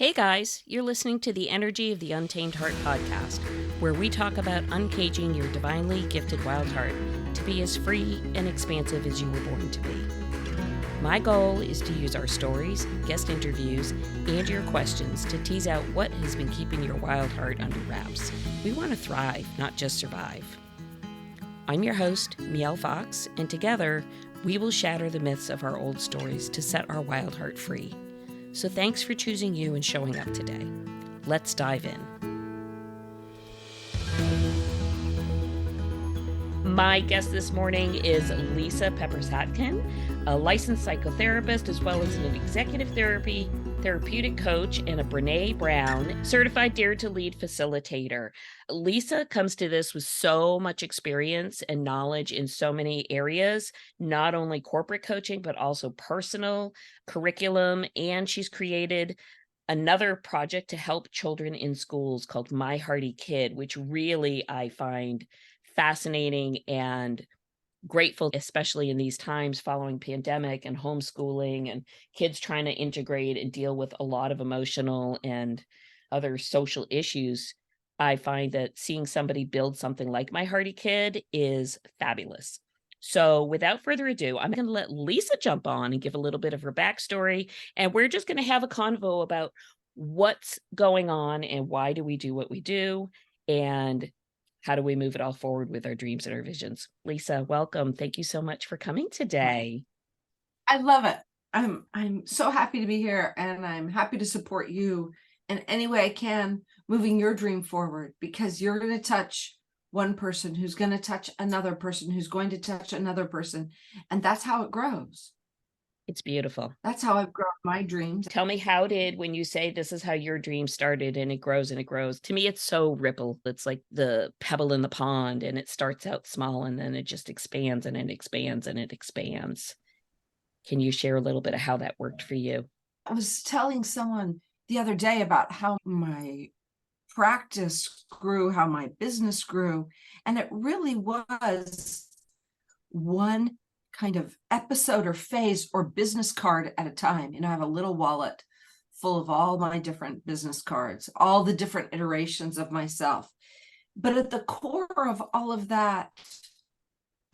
Hey guys, you're listening to the Energy of the Untamed Heart podcast, where we talk about uncaging your divinely gifted wild heart to be as free and expansive as you were born to be. My goal is to use our stories, guest interviews, and your questions to tease out what has been keeping your wild heart under wraps. We want to thrive, not just survive. I'm your host, Mielle Fox, and together we will shatter the myths of our old stories to set our wild heart free. So thanks for choosing you and showing up today. Let's dive in. My guest this morning is Lisa Pepper-Satkin, a licensed psychotherapist as well as an executive therapeutic coach, and a Brene Brown certified Dare to Lead Facilitator. Lisa comes to this with so much experience and knowledge in so many areas, not only corporate coaching, but also personal curriculum. And she's created another project to help children in schools called My Hearty Kid, which really I find fascinating and grateful, especially in these times following pandemic and homeschooling and kids trying to integrate and deal with a lot of emotional and other social issues. I find that seeing somebody build something like My Hearty Kid is fabulous. So without further ado, I'm going to let Lisa jump on and give a little bit of her backstory, and we're just going to have a convo about what's going on and why do we do what we do, and how do we move it all forward with our dreams and our visions. Lisa, welcome. Thank you so much for coming today. I love it. I'm so happy to be here, and I'm happy to support you in any way I can moving your dream forward, because you're going to touch one person who's going to touch another person who's going to touch another person, and that's how it grows. It's beautiful. That's how I've grown my dreams. Tell me, when you say this is how your dream started and it grows and it grows, to me, it's so ripple. It's like the pebble in the pond, and it starts out small and then it just expands and it expands and it expands. Can you share a little bit of how that worked for you? I was telling someone the other day about how my practice grew, how my business grew, and it really was one kind of episode or phase or business card at a time. I have a little wallet full of all my different business cards, all the different iterations of myself. But at the core of all of that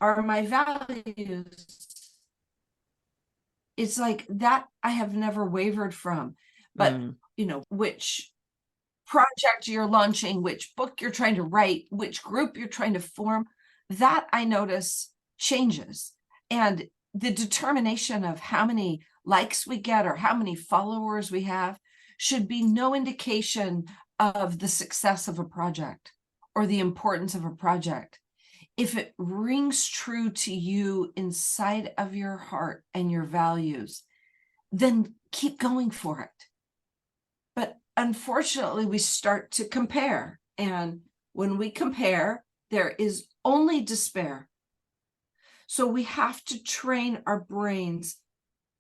are my values. It's like that I have never wavered from. But, which project you're launching, which book you're trying to write, which group you're trying to form, that I notice changes. And the determination of how many likes we get or how many followers we have should be no indication of the success of a project or the importance of a project. If it rings true to you inside of your heart and your values, then keep going for it. But unfortunately, we start to compare. And when we compare, there is only despair. So we have to train our brains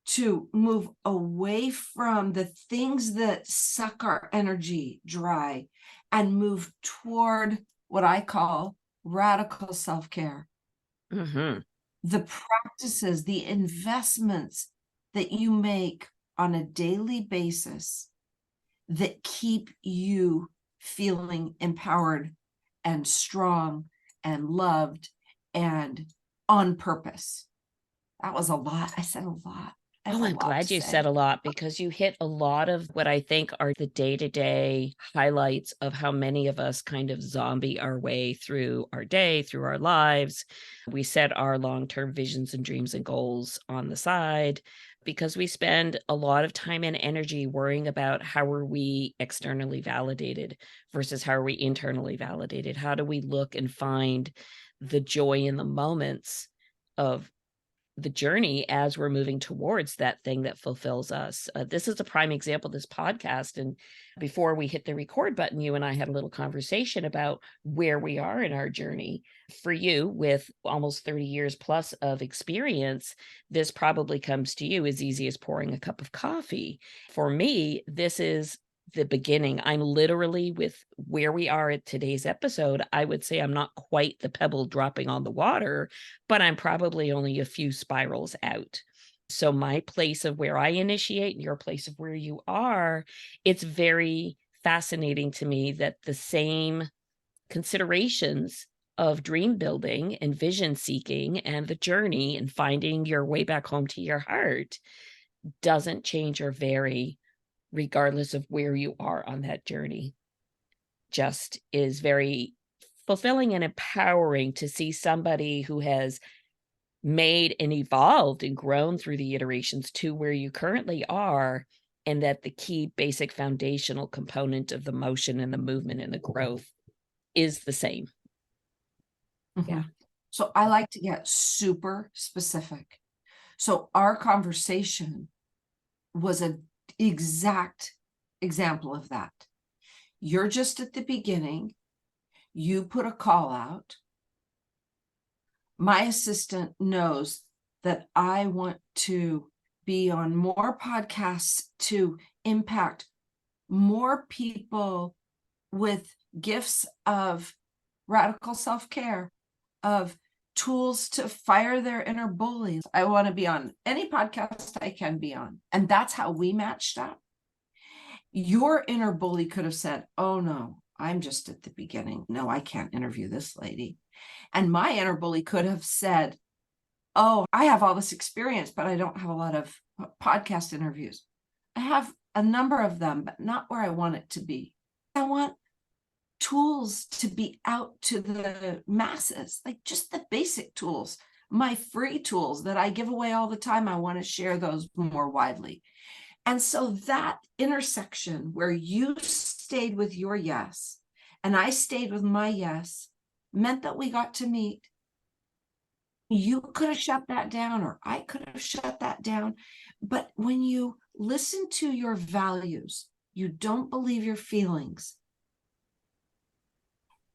to move away from the things that suck our energy dry and move toward what I call radical self-care. Mm-hmm. The practices, the investments that you make on a daily basis that keep you feeling empowered and strong and loved and on purpose. That was a lot. I said a lot. I'm glad you said a lot, because you hit a lot of what I think are the day-to-day highlights of how many of us kind of zombie our way through our day, through our lives. We set our long-term visions and dreams and goals on the side because we spend a lot of time and energy worrying about how are we externally validated versus how are we internally validated. How do we look and find the joy in the moments of the journey as we're moving towards that thing that fulfills us. This is a prime example, this podcast. And before we hit the record button, you and I had a little conversation about where we are in our journey. For you, with almost 30 years plus of experience, this probably comes to you as easy as pouring a cup of coffee. For me, this is the beginning. I'm literally, with where we are at today's episode, I would say I'm not quite the pebble dropping on the water, but I'm probably only a few spirals out. So my place of where I initiate and your place of where you are, it's very fascinating to me that the same considerations of dream building and vision seeking and the journey and finding your way back home to your heart doesn't change or vary regardless of where you are on that journey. Just is very fulfilling and empowering to see somebody who has made and evolved and grown through the iterations to where you currently are, and that the key basic foundational component of the motion and the movement and the growth is the same. Yeah. So I like to get super specific. So our conversation was an exact example of that. You're just at the beginning. You put a call out. My assistant knows that I want to be on more podcasts to impact more people with gifts of radical self-care, of tools to fire their inner bullies. I want to be on any podcast I can be on. And that's how we matched up. Your inner bully could have said, oh no, I'm just at the beginning. No, I can't interview this lady. And my inner bully could have said, oh, I have all this experience, but I don't have a lot of podcast interviews. I have a number of them, but not where I want it to be. I want tools to be out to the masses, like just the basic tools, my free tools that I give away all the time. I want to share those more widely. And so that intersection where you stayed with your yes, and I stayed with my yes, meant that we got to meet. You could have shut that down, or I could have shut that down. But when you listen to your values, you don't believe your feelings,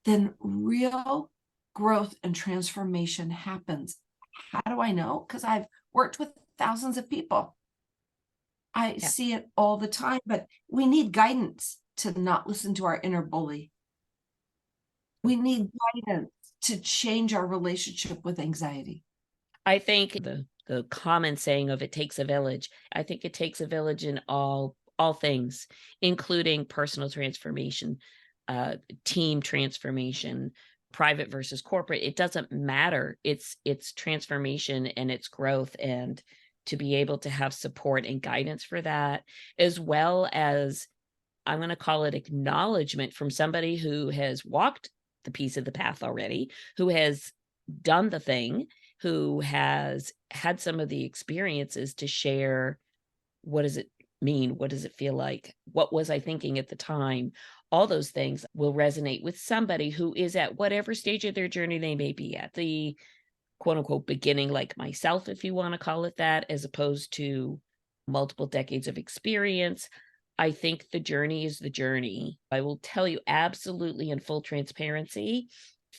then real growth and transformation happens. How do I know? Because I've worked with thousands of people. I see it all the time, but we need guidance to not listen to our inner bully. We need guidance to change our relationship with anxiety. I think the common saying of it takes a village, I think it takes a village in all things, including personal transformation, team transformation, private versus corporate. It doesn't matter. It's transformation and it's growth, and to be able to have support and guidance for that, as well as, I'm going to call it, acknowledgement from somebody who has walked the piece of the path already, who has done the thing, who has had some of the experiences to share. What does it mean? What does it feel like? What was I thinking at the time? All those things will resonate with somebody who is at whatever stage of their journey they may be at, the quote unquote beginning, like myself, if you want to call it that, as opposed to multiple decades of experience. I think the journey is the journey. I will tell you absolutely in full transparency.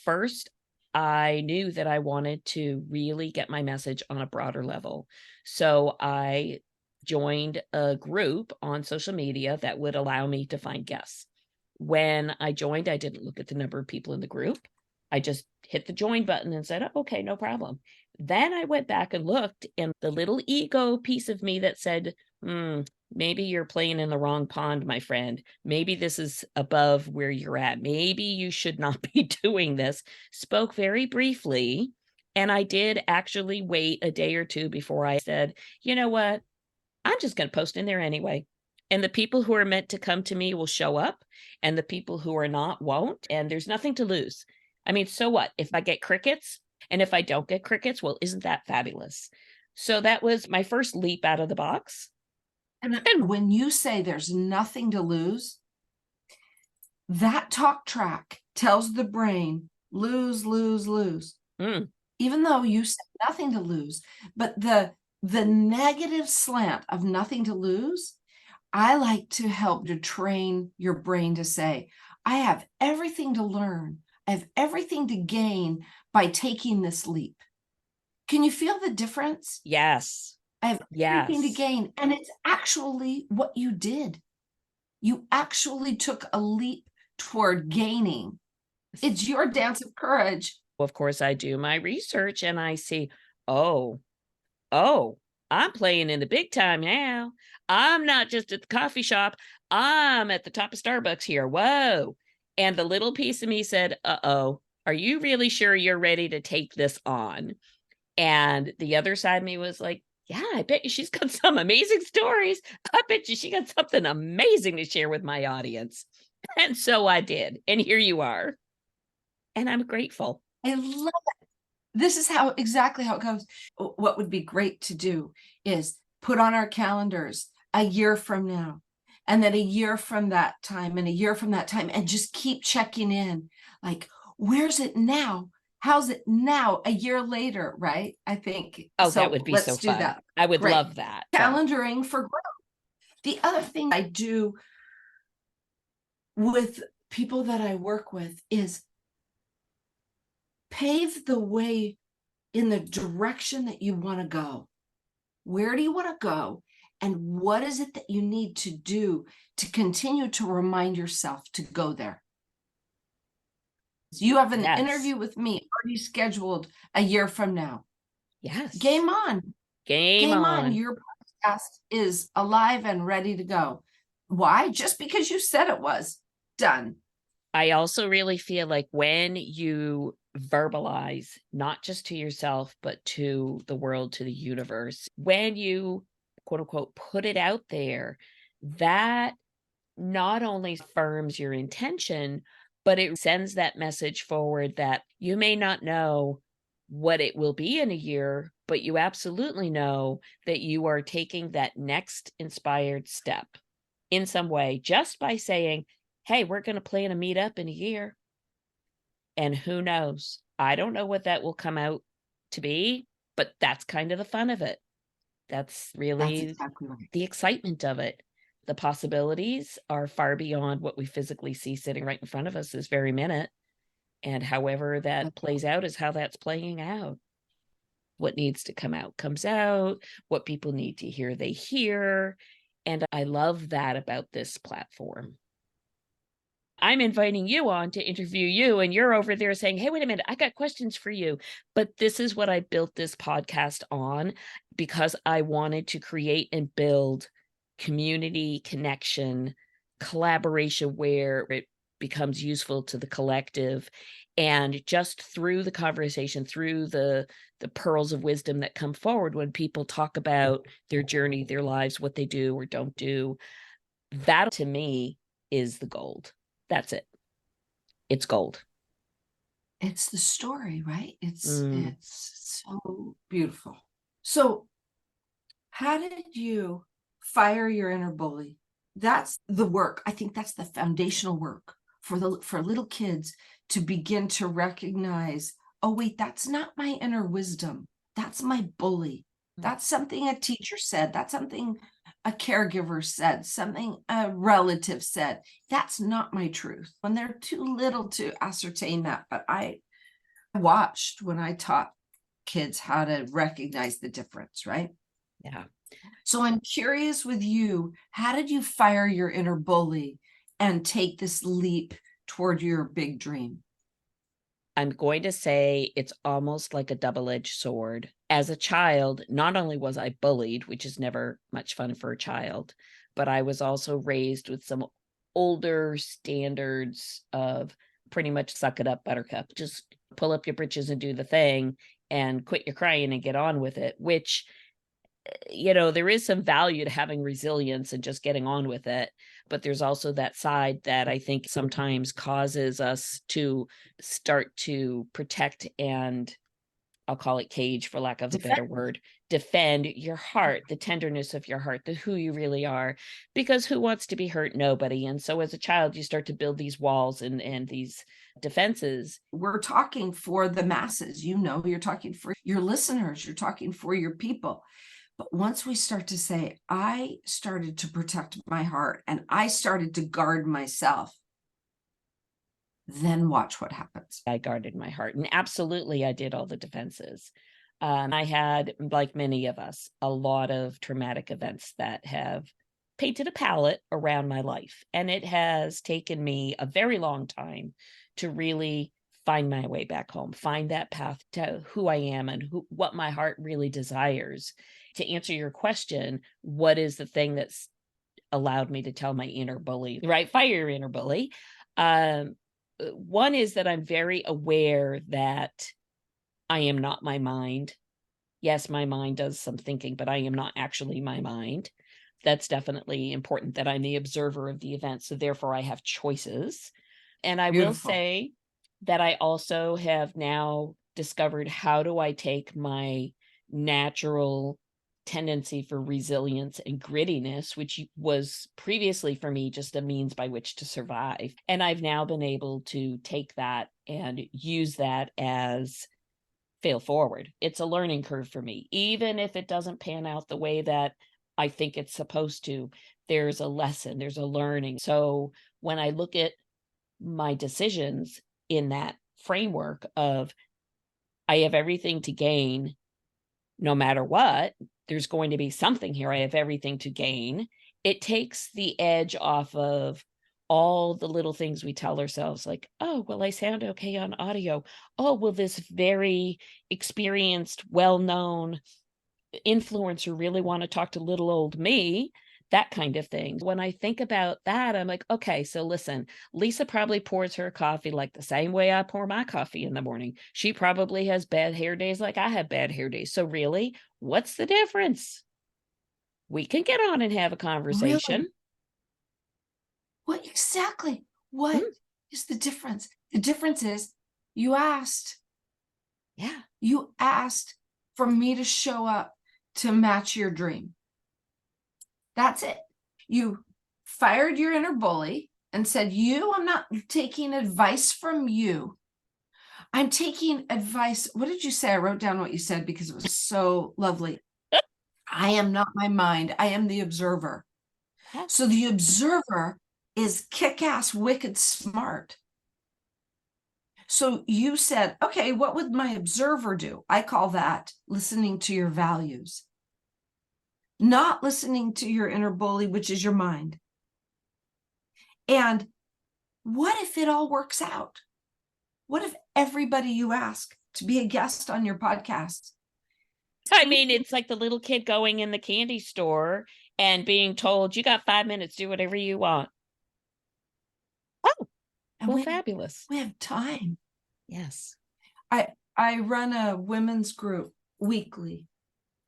First, I knew that I wanted to really get my message on a broader level. So I joined a group on social media that would allow me to find guests. When I joined, I didn't look at the number of people in the group. I just hit the join button and said, oh, okay, no problem. Then I went back and looked, and the little ego piece of me that said, maybe you're playing in the wrong pond, my friend. Maybe this is above where you're at. Maybe you should not be doing this, spoke very briefly. And I did actually wait a day or two before I said, you know what? I'm just going to post in there anyway. And the people who are meant to come to me will show up, and the people who are not won't. And there's nothing to lose. I mean, so what? If I get crickets, and if I don't get crickets, well, isn't that fabulous? So that was my first leap out of the box. And when you say there's nothing to lose, that talk track tells the brain, lose, lose, lose. Even though you said nothing to lose, but the negative slant of nothing to lose, I like to help to train your brain to say, I have everything to learn. I have everything to gain by taking this leap. Can you feel the difference? Yes. I have everything to gain. And it's actually what you did. You actually took a leap toward gaining. It's your dance of courage. Of course, I do my research and I see, oh, I'm playing in the big time now. I'm not just at the coffee shop. I'm at the top of Starbucks here. Whoa. And the little piece of me said, uh-oh, are you really sure you're ready to take this on? And the other side of me was like, yeah, I bet you she's got some amazing stories. I bet you she got something amazing to share with my audience. And so I did. And here you are. And I'm grateful. I love it. This is exactly how it goes. What would be great to do is put on our calendars a year from now, and then a year from that time, and a year from that time, and just keep checking in. Like, where's it now? How's it now, a year later, right? I think. Oh, so that would be so let's do fun. that. I would Great. love that. Calendaring for growth. The other thing I do with people that I work with is pave the way in the direction that you want to go. Where do you want to go? And what is it that you need to do to continue to remind yourself to go there? You have an interview with me already scheduled a year from now. Yes. Game on. Game on. Your podcast is alive and ready to go. Why? Just because you said it was. Done. I also really feel like when you verbalize, not just to yourself, but to the world, to the universe, when you quote unquote put it out there, that not only affirms your intention, but it sends that message forward that you may not know what it will be in a year, but you absolutely know that you are taking that next inspired step in some way just by saying, hey, we're going to plan a meetup in a year. And who knows? I don't know what that will come out to be, but that's kind of the fun of it. That's really exactly right. The excitement of it. The possibilities are far beyond what we physically see sitting right in front of us this very minute. And however that plays out is how that's playing out. What needs to come out comes out. What people need to hear, they hear. And I love that about this platform. I'm inviting you on to interview you, and you're over there saying, hey, wait a minute, I got questions for you. But this is what I built this podcast on, because I wanted to create and build community, connection, collaboration where it becomes useful to the collective. And just through the conversation, through the pearls of wisdom that come forward when people talk about their journey, their lives, what they do or don't do, that to me is the gold. That's it. It's gold. It's the story, right? It's so beautiful. So how did you fire your inner bully? That's the work. I think that's the foundational work for little kids to begin to recognize, oh wait, that's not my inner wisdom. That's my bully. That's something a teacher said. That's something a caregiver said, something a relative said. That's not my truth. When they're too little to ascertain that, but I watched when I taught kids how to recognize the difference, right? Yeah. So I'm curious with you, how did you fire your inner bully and take this leap toward your big dream? I'm going to say it's almost like a double-edged sword. As a child, not only was I bullied, which is never much fun for a child, but I was also raised with some older standards of pretty much suck it up, buttercup. Just pull up your britches and do the thing and quit your crying and get on with it, which, there is some value to having resilience and just getting on with it. But there's also that side that I think sometimes causes us to start to protect and, I'll call it cage for lack of a better word, defend your heart, the tenderness of your heart, the who you really are, because who wants to be hurt? Nobody. And so as a child, you start to build these walls and these defenses. We're talking for the masses, you're talking for your listeners, you're talking for your people. But once we start to say, I started to protect my heart and I started to guard myself, then watch what happens. I guarded my heart. And absolutely, I did all the defenses. I had, like many of us, a lot of traumatic events that have painted a palette around my life. And it has taken me a very long time to really find my way back home, find that path to who I am and what my heart really desires. To answer your question, what is the thing that's allowed me to tell my inner bully, right? Fire your inner bully. One is that I'm very aware that I am not my mind. Yes, my mind does some thinking, but I am not actually my mind. That's definitely important, that I'm the observer of the event. So therefore I have choices. And I will Beautiful. say that I also have now discovered, how do I take my natural tendency for resilience and grittiness, which was previously for me just a means by which to survive. And I've now been able to take that and use that as fail forward. It's a learning curve for me. Even if it doesn't pan out the way that I think it's supposed to, there's a lesson, there's a learning. So when I look at my decisions in that framework of, I have everything to gain no matter what, there's going to be something here. I have everything to gain. It takes the edge off of all the little things we tell ourselves, like, oh, well, I sound okay on audio. Oh, well, this very experienced, well-known influencer really want to talk to little old me, that kind of thing. When I think about that, I'm like, okay, so listen, Lisa probably pours her coffee like the same way I pour my coffee in the morning. She probably has bad hair days like I have bad hair days. So really, what's the difference? We can get on and have a conversation. Really? What exactly? What is the difference? The difference is you asked. Yeah. You asked for me to show up to match your dream. That's it. You fired your inner bully and said, I'm not taking advice from you. I'm taking advice. What did you say? I wrote down what you said because it was so lovely. I am not my mind. I am the observer. Yeah. So the observer is kick-ass, wicked smart. So you said, okay, what would my observer do? I call that listening to your values, not listening to your inner bully, which is your mind. And what if it all works out? What if everybody you ask to be a guest on your podcast? I mean, it's like the little kid going in the candy store and being told, you got 5 minutes, do whatever you want. Oh, well, fabulous. We have time. Yes. I run a women's group weekly,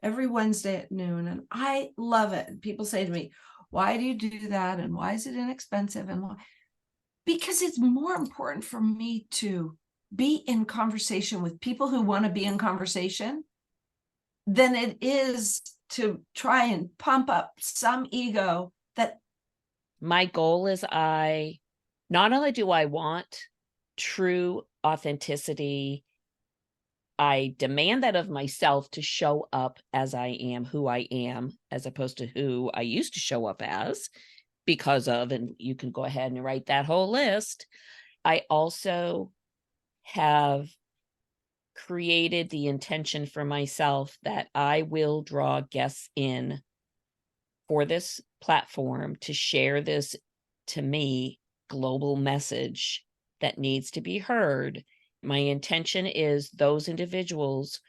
every Wednesday at noon, and I love it. People say to me, why do you do that? And why is it inexpensive? And why? Because it's more important for me to be in conversation with people who want to be in conversation than it is to try and pump up some ego. That my goal is, not only do I want true authenticity, I demand that of myself to show up as I am, who I am, as opposed to who I used to show up as because of, and you can go ahead and write that whole list. I also have created the intention for myself that I will draw guests in for this platform to share this, to me, global message that needs to be heard. My intention is those individuals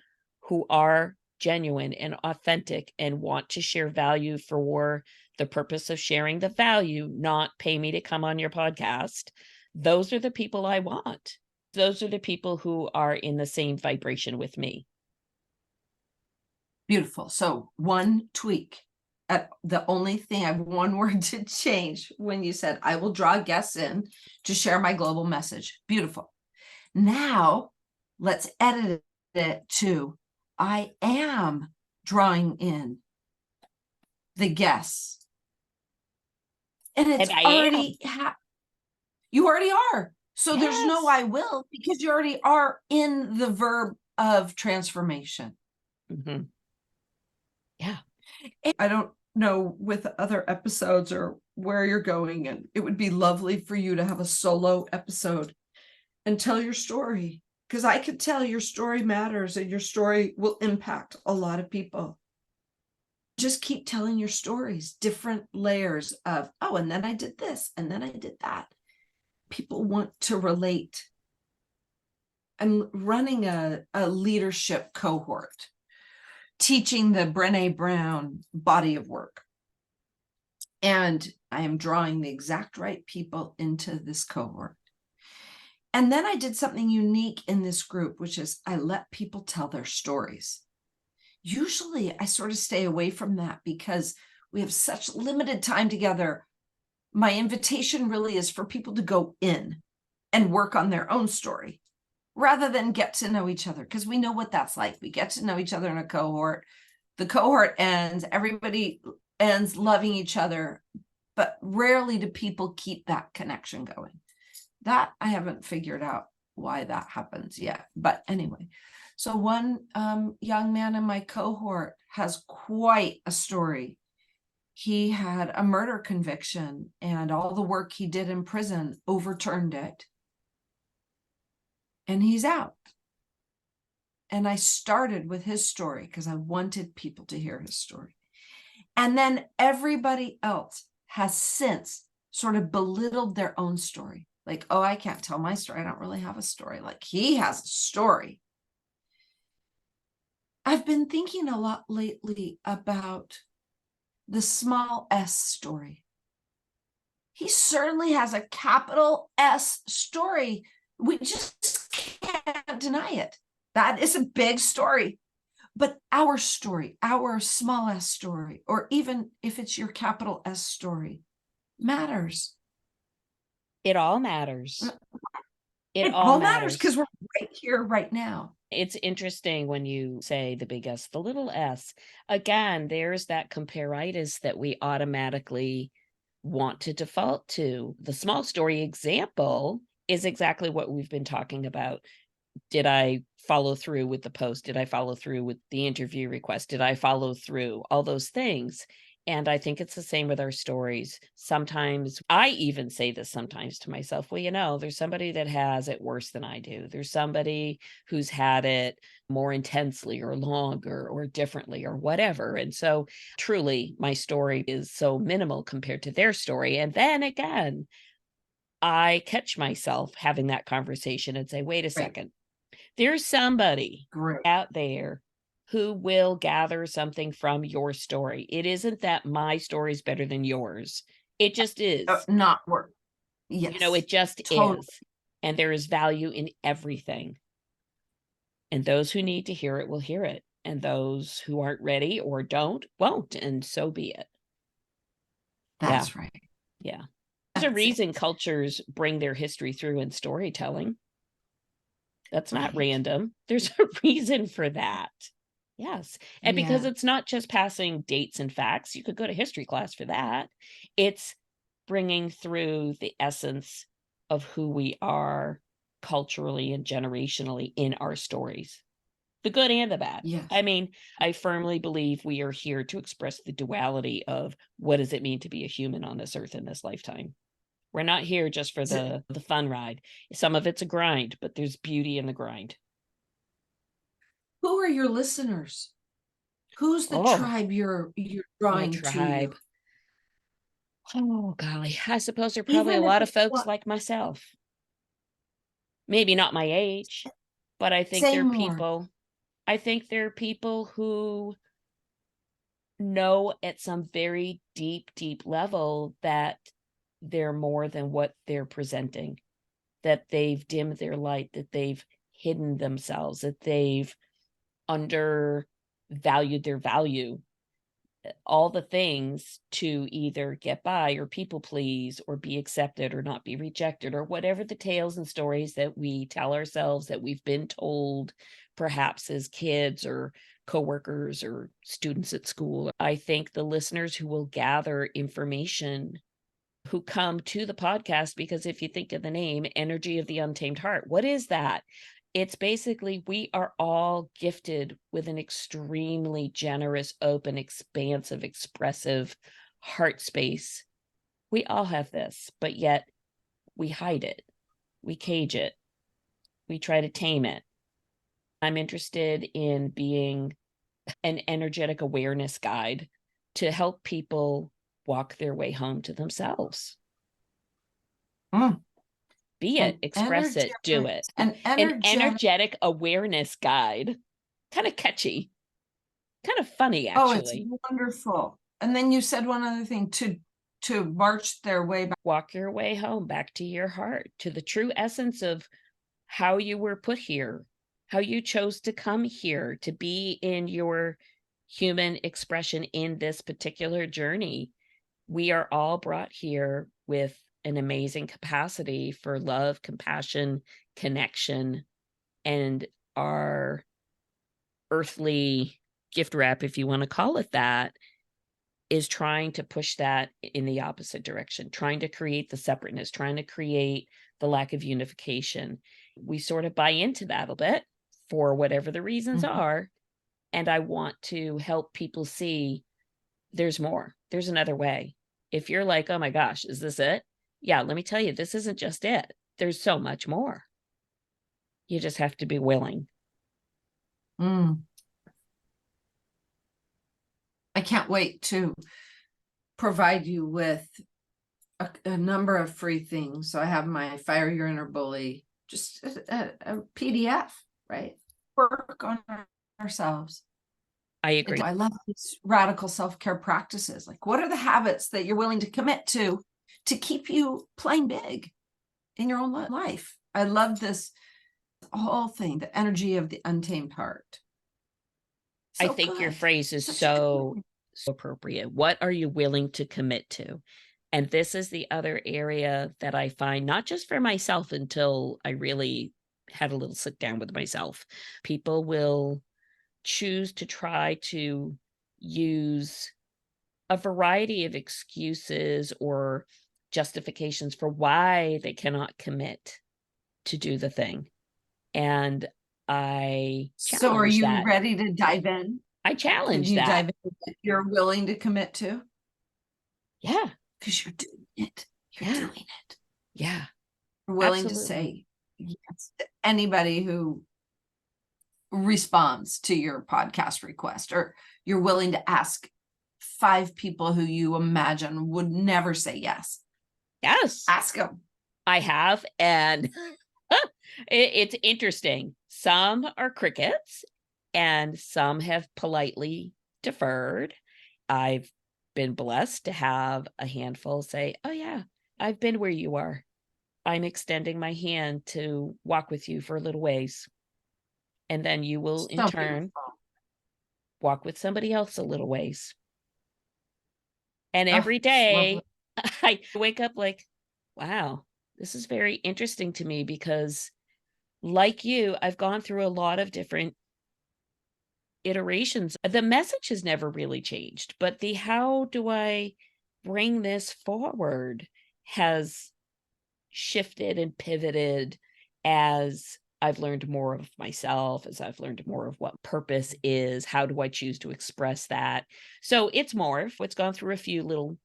who are genuine and authentic and want to share value for the purpose of sharing the value, not pay me to come on your podcast. Those are the people I want. Those are the people who are in the same vibration with me. Beautiful. So one tweak. The only thing I have one word to change when you said, I will draw guests in to share my global message. Beautiful. Now let's edit it to, I am drawing in the guests. And it's already, you already are. So yes. There's no I will, because you already are in the verb of transformation. Mm-hmm. Yeah. I don't know with other episodes or where you're going, and it would be lovely for you to have a solo episode and tell your story, because I could tell your story matters and your story will impact a lot of people. Just keep telling your stories, different layers of, oh, and then I did this, and then I did that. People want to relate. I'm running a leadership cohort teaching the Brene Brown body of work. And I am drawing the exact right people into this cohort. And then I did something unique in this group, which is I let people tell their stories. Usually I sort of stay away from that because we have such limited time together. My invitation really is for people to go in and work on their own story rather than get to know each other, because we know what that's like. We get to know each other in a cohort. The cohort ends, everybody ends loving each other, but rarely do people keep that connection going. That I haven't figured out why that happens yet. But anyway, so one young man in my cohort has quite a story. He had a murder conviction, and all the work he did in prison overturned it. And he's out. And I started with his story because I wanted people to hear his story. And then everybody else has since sort of belittled their own story. Like, oh, I can't tell my story. I don't really have a story. Like, he has a story. I've been thinking a lot lately about the small s story. He certainly has a capital S story. We just can't deny it. That is a big story. But our story, our small s story, or even if it's your capital S story, matters. It all matters. It all matters because we're right here, right now. It's interesting when you say the big S, the little s. Again, there's that comparitis that we automatically want to default to. The small story example is exactly what we've been talking about. Did I follow through with the post? Did I follow through with the interview request? Did I follow through? All those things. And I think it's the same with our stories. Sometimes I even say this sometimes to myself, well, there's somebody that has it worse than I do. There's somebody who's had it more intensely or longer or differently or whatever. And so truly my story is so minimal compared to their story. And then again, I catch myself having that conversation and say, wait a second. There's somebody out there who will gather something from your story. It isn't that my story is better than yours. It just is. Not work. Yes. It just is. And there is value in everything. And those who need to hear it will hear it. And those who aren't ready or won't. And so be it. That's right. Yeah. There's a reason cultures bring their history through in storytelling. That's not random. There's a reason for that. Yes. And because it's not just passing dates and facts, you could go to history class for that. It's bringing through the essence of who we are culturally and generationally in our stories, the good and the bad. Yes. I mean, I firmly believe we are here to express the duality of what does it mean to be a human on this earth in this lifetime. We're not here just for the fun ride. Some of it's a grind, but there's beauty in the grind. Who are your listeners? Who's the tribe you're drawing to you? Oh, golly. I suppose there are probably a lot of folks like myself. Maybe not my age, but I think there are people. I think there are people who know at some very deep, deep level that they're more than what they're presenting, that they've dimmed their light, that they've hidden themselves, that they've undervalued their value, all the things to either get by or people please or be accepted or not be rejected or whatever the tales and stories that we tell ourselves that we've been told, perhaps as kids or coworkers or students at school. I think the listeners who will gather information, who come to the podcast, because if you think of the name, Energy of the Untamed Heart, what is that? It's basically, we are all gifted with an extremely generous, open, expansive, expressive heart space. We all have this, but yet we hide it. We cage it. We try to tame it. I'm interested in being an energetic awareness guide to help people walk their way home to themselves. Be it, express it, do it. An energetic awareness guide. Kind of catchy. Kind of funny, Oh, it's actually. wonderful. And then you said one other thing, to march their way back. Walk your way home back to your heart, to the true essence of how you were put here, how you chose to come here to be in your human expression in this particular journey. We are all brought here with an amazing capacity for love, compassion, connection, and our earthly gift wrap, if you want to call it that, is trying to push that in the opposite direction, trying to create the separateness, trying to create the lack of unification. We sort of buy into that a bit for whatever the reasons Mhm. are. And I want to help people see there's more, there's another way. If you're like, oh my gosh, is this it? Yeah, let me tell you, this isn't just it. There's so much more. You just have to be willing. Mm. I can't wait to provide you with a number of free things. So I have my Fire Your Inner Bully, just a PDF, right? Work on ourselves. I agree. I love these radical self-care practices. Like, what are the habits that you're willing to commit to keep you playing big in your own life? I love this whole thing, the energy of the untamed heart. I So think your good. phrase is Such a good so one. appropriate. What are you willing to commit to? And this is the other area that I find, not just for myself until I really had a little sit down with myself. People will choose to try to use a variety of excuses or justifications for why they cannot commit to do the thing. And I So are challenge you that. ready to dive in? I Can challenge you that. dive in what you're willing to commit to? Yeah. Because you're doing it. You're Yeah. doing it. Yeah. You're willing to Absolutely. say yes to anybody who responds to your podcast request, or you're willing to ask 5 people who you imagine would never say yes. Yes. Ask them. I have. And it's interesting. Some are crickets and some have politely deferred. I've been blessed to have a handful say, oh, yeah, I've been where you are. I'm extending my hand to walk with you for a little ways. And then you will, in So turn, beautiful. walk with somebody else a little ways. And Oh, every it's lovely. day I wake up like, wow, this is very interesting to me because, like you, I've gone through a lot of different iterations. The message has never really changed, but the how do I bring this forward has shifted and pivoted as I've learned more of myself, as I've learned more of what purpose is, how do I choose to express that? So it's morphed. It's gone through a few little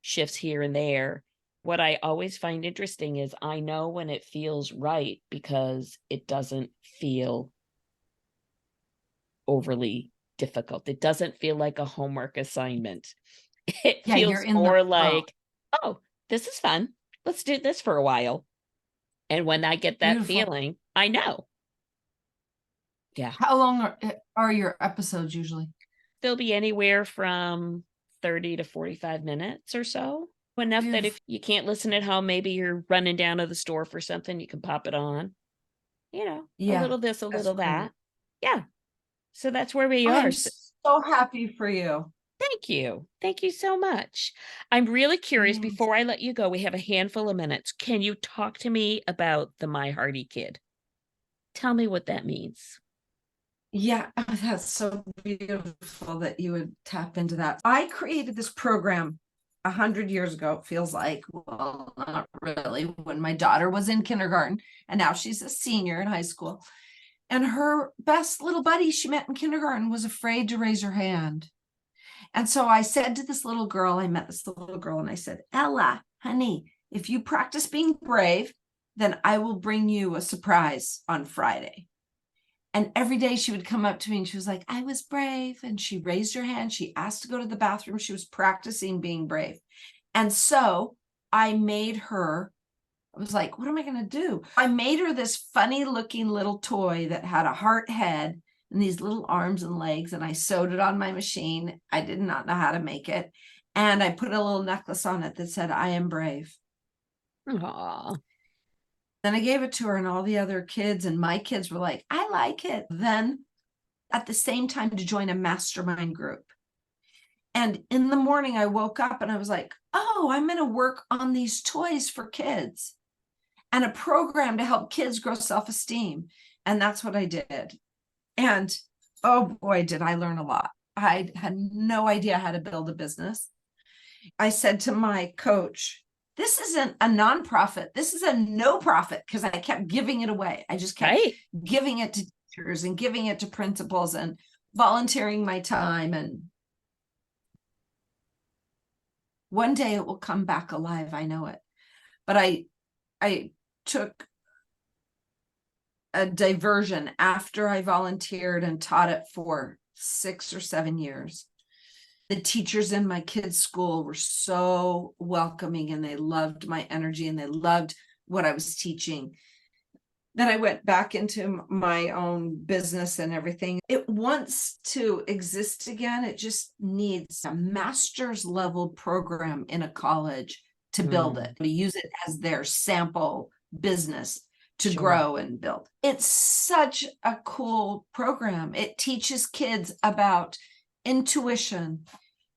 shifts here and there. What I always find interesting is I know when it feels right because it doesn't feel overly difficult. It doesn't feel like a homework assignment. It Yeah, you're feels in the more flow. like, oh, this is fun. Let's do this for a while. And when I get that Beautiful. feeling, I know. Yeah. How long are your episodes usually? They'll be anywhere from 30 to 45 minutes or so. Enough that Beautiful. if you can't listen at home, maybe you're running down to the store for something, you can pop it on. A Yeah, little this, a that's little great. that. Yeah. So that's where we are. I'm So so happy for you. thank you. Thank you so much. I'm really curious. Yes. Before I let you go, we have a handful of minutes. Can you talk to me about the My Hearty Kid? Tell me what that means. Yeah, that's so beautiful that you would tap into that. I created this program 100 years ago, it feels like. Well, not really, when my daughter was in kindergarten, and now she's a senior in high school. And her best little buddy she met in kindergarten was afraid to raise her hand. And so I said to this little girl, I met this little girl, and I said, Ella, honey, if you practice being brave, then I will bring you a surprise on Friday. And every day she would come up to me and she was like, I was brave. And she raised her hand. She asked to go to the bathroom. She was practicing being brave. And so I made her, I was like, what am I going to do? I made her this funny looking little toy that had a heart head and these little arms and legs, and I sewed it on my machine. I did not know how to make it. And I put a little necklace on it that said, I am brave. Aww. Then I gave it to her, and all the other kids and my kids were like, I like it. Then at the same time to join a mastermind group. And in the morning, I woke up and I was like, oh, I'm going to work on these toys for kids and a program to help kids grow self-esteem. And that's what I did. And oh boy, did I learn a lot. I had no idea how to build a business. I said to my coach, this isn't a nonprofit. This is a no profit, because I kept giving it away. I just kept giving it to teachers and giving it to principals and volunteering my time. And one day it will come back alive. I know it. But I took a diversion after I volunteered and taught it for 6 or 7 years. The teachers in my kids' school were so welcoming, and they loved my energy, and they loved what I was teaching. Then I went back into my own business and everything. It wants to exist again. It just needs a master's level program in a college to build it, to use it as their sample business to grow and build. It's such a cool program. It teaches kids about intuition.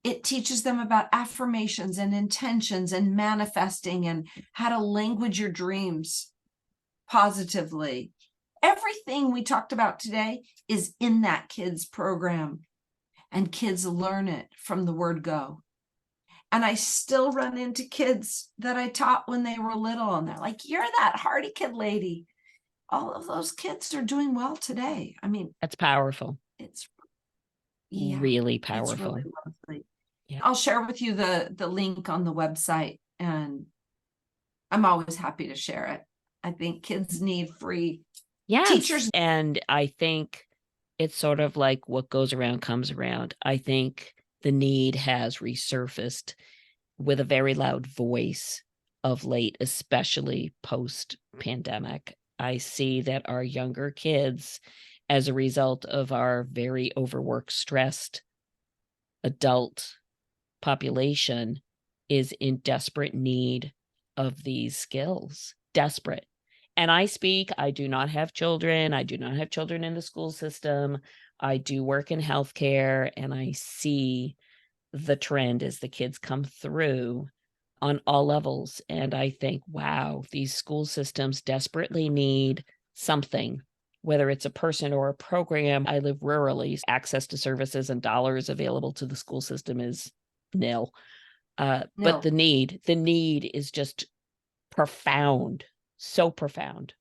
It teaches them about affirmations and intentions and manifesting and how to language your dreams positively. Everything we talked about today is in that kids program, and kids learn it from the word go. And I still run into kids that I taught when they were little, and they're like, you're that Hardy Kid lady. All of those kids are doing well today. I mean, that's powerful. It's really powerful. It's really lovely. Yeah. I'll share with you the link on the website, and I'm always happy to share it. I think kids need free teachers. And I think it's sort of like what goes around comes around. I think the need has resurfaced with a very loud voice of late, especially post-pandemic. I see that our younger kids, as a result of our very overworked, stressed adult population, is in desperate need of these skills. Desperate. And I do not have children. I do not have children in the school system. I do work in healthcare, and I see the trend as the kids come through on all levels. And I think, wow, these school systems desperately need something, whether it's a person or a program. I live rurally. Access to services and dollars available to the school system is nil. But the need is just profound, so profound.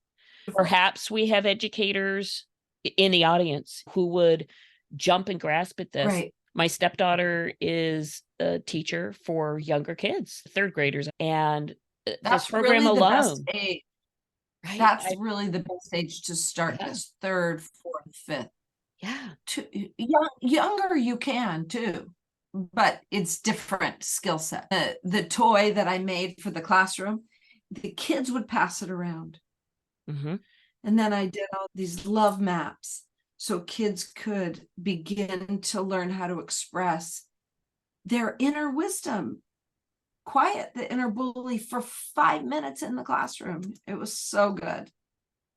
Perhaps we have educators in the audience who would jump and grasp at this. Right. My stepdaughter is a teacher for younger kids, third graders, and that's this program really alone. The best age. Right? That's really the best age to start this third, fourth, fifth. Yeah. Younger you can too, but it's different skill set. The toy that I made for the classroom, the kids would pass it around. And then I did all these love maps so kids could begin to learn how to express their inner wisdom. Quiet the inner bully for 5 minutes in the classroom. It was so good.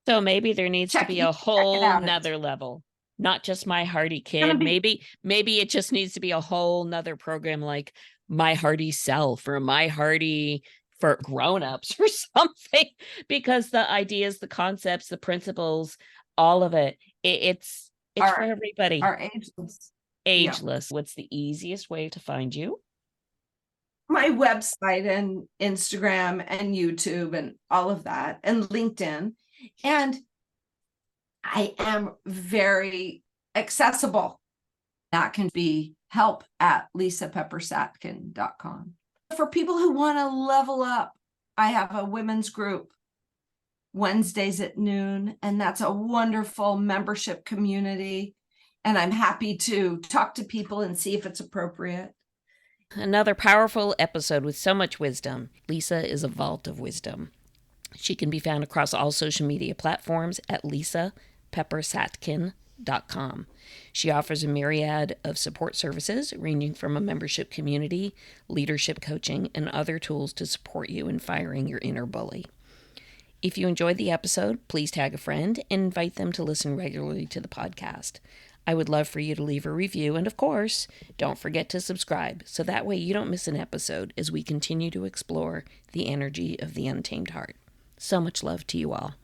So maybe there needs to be a whole nother level, not just My Hardy Kid. Maybe it just needs to be a whole nother program like My Hardy Self or My Hardy for grown-ups or something, because the ideas, the concepts, the principles, all of it, it's for everybody. Are ageless. Ageless. Yeah. What's the easiest way to find you? My website and Instagram and YouTube and all of that, and LinkedIn. And I am very accessible. That can be help@lisapeppersatkin.com. For people who want to level up, I have a women's group Wednesdays at noon, and that's a wonderful membership community. And I'm happy to talk to people and see if it's appropriate. Another powerful episode with so much wisdom. Lisa is a vault of wisdom. She can be found across all social media platforms at Lisa Pepper-Satkin. leadfacilitator.com. She offers a myriad of support services ranging from a membership community, leadership coaching, and other tools to support you in firing your inner bully. If you enjoyed the episode, please tag a friend and invite them to listen regularly to the podcast. I would love for you to leave a review, and of course, don't forget to subscribe so that way you don't miss an episode as we continue to explore the energy of the untamed heart. So much love to you all.